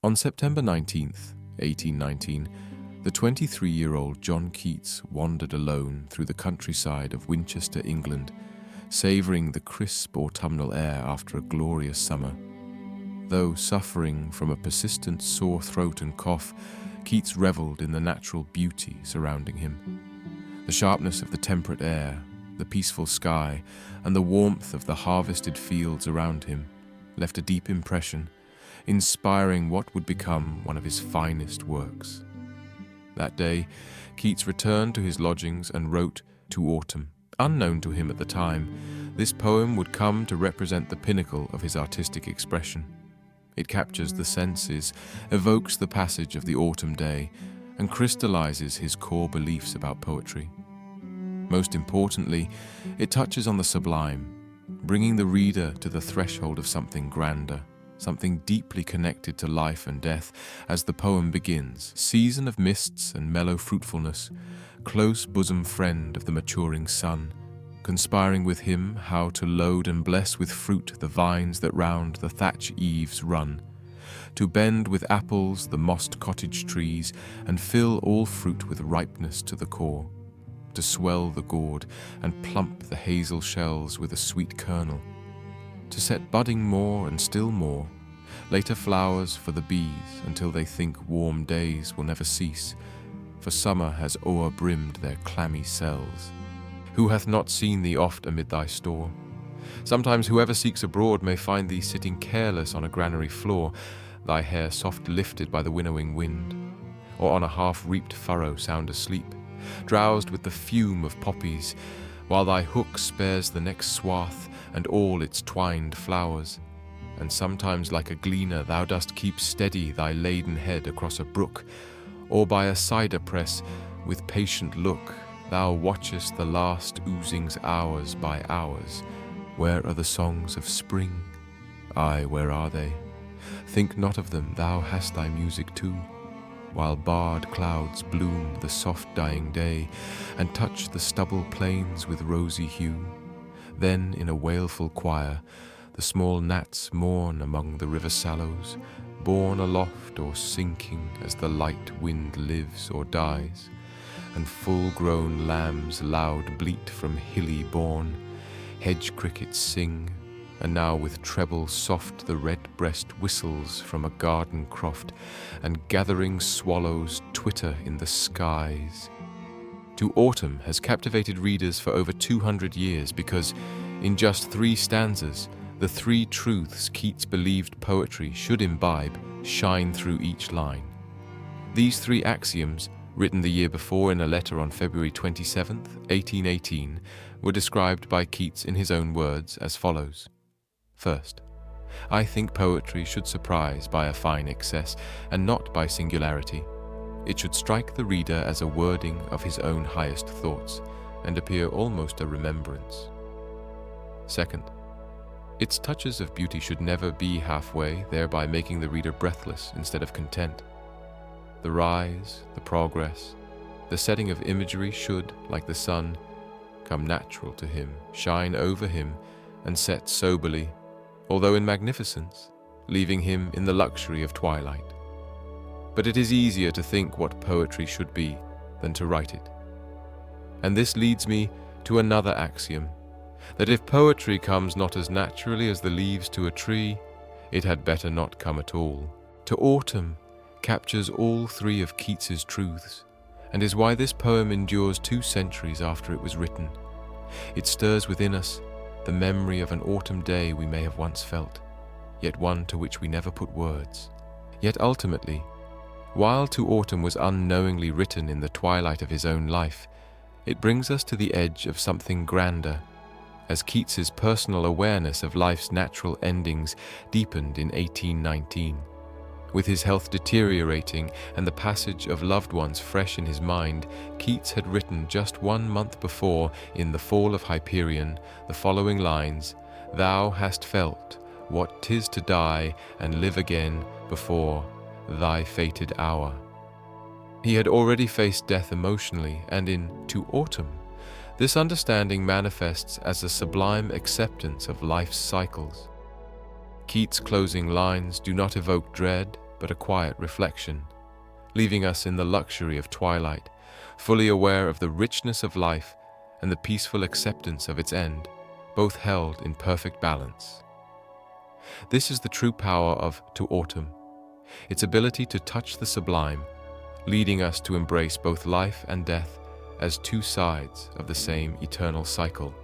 On September 19th, 1819, the 23-year-old John Keats wandered alone through the countryside of Winchester, England, savouring the crisp autumnal air after a glorious summer. Though suffering from a persistent sore throat and cough, Keats revelled in the natural beauty surrounding him. The sharpness of the temperate air, the peaceful sky, and the warmth of the harvested fields around him left a deep impression, inspiring what would become one of his finest works. That day, Keats returned to his lodgings and wrote To Autumn. Unknown to him at the time, this poem would come to represent the pinnacle of his artistic expression. It captures the senses, evokes the passage of the autumn day, and crystallizes his core beliefs about poetry. Most importantly, it touches on the sublime, bringing the reader to the threshold of something grander, something deeply connected to life and death, as the poem begins. Season of mists and mellow fruitfulness, close bosom friend of the maturing sun, conspiring with him how to load and bless with fruit the vines that round the thatch eaves run, to bend with apples the mossed cottage trees, and fill all fruit with ripeness to the core, to swell the gourd and plump the hazel shells with a sweet kernel, to set budding more and still more, later flowers for the bees until they think warm days will never cease, for summer has o'erbrimmed their clammy cells. Who hath not seen thee oft amid thy store? Sometimes whoever seeks abroad may find thee sitting careless on a granary floor, thy hair soft lifted by the winnowing wind, or on a half-reaped furrow sound asleep, drowsed with the fume of poppies, while thy hook spares the next swath and all its twined flowers. And sometimes like a gleaner thou dost keep steady thy laden head across a brook, or by a cider press with patient look thou watchest the last oozings hours by hours. Where are the songs of spring? Aye, where are they? Think not of them, thou hast thy music too, while barred clouds bloom the soft dying day, and touch the stubble plains with rosy hue. Then in a wailful choir the small gnats mourn among the river sallows, borne aloft or sinking as the light wind lives or dies, and full-grown lambs loud bleat from hilly bourne, hedge crickets sing, and now with treble soft the red-breast whistles from a garden croft, and gathering swallows twitter in the skies. To Autumn has captivated readers for over 200 years because, in just 3 stanzas, the 3 truths Keats believed poetry should imbibe shine through each line. These 3 axioms, written the year before in a letter on February 27, 1818, were described by Keats in his own words as follows. First, I think poetry should surprise by a fine excess, and not by singularity. It should strike the reader as a wording of his own highest thoughts, and appear almost a remembrance. Second, its touches of beauty should never be halfway, thereby making the reader breathless instead of content. The rise, the progress, the setting of imagery should, like the sun, come natural to him, shine over him, and set soberly, although in magnificence, leaving him in the luxury of twilight. But it is easier to think what poetry should be than to write it. And this leads me to another axiom, that if poetry comes not as naturally as the leaves to a tree, it had better not come at all. To Autumn captures all 3 of Keats's truths, and is why this poem endures 2 centuries after it was written. It stirs within us the memory of an autumn day we may have once felt, yet one to which we never put words. Yet ultimately, while To Autumn was unknowingly written in the twilight of his own life, it brings us to the edge of something grander, as Keats's personal awareness of life's natural endings deepened in 1819. With his health deteriorating and the passage of loved ones fresh in his mind, Keats had written just 1 month before, in The Fall of Hyperion, the following lines, "Thou hast felt what 'tis to die and live again before thy fated hour." He had already faced death emotionally, and in To Autumn, this understanding manifests as a sublime acceptance of life's cycles. Keats' closing lines do not evoke dread, but a quiet reflection, leaving us in the luxury of twilight, fully aware of the richness of life and the peaceful acceptance of its end, both held in perfect balance. This is the true power of To Autumn, its ability to touch the sublime, leading us to embrace both life and death as two sides of the same eternal cycle.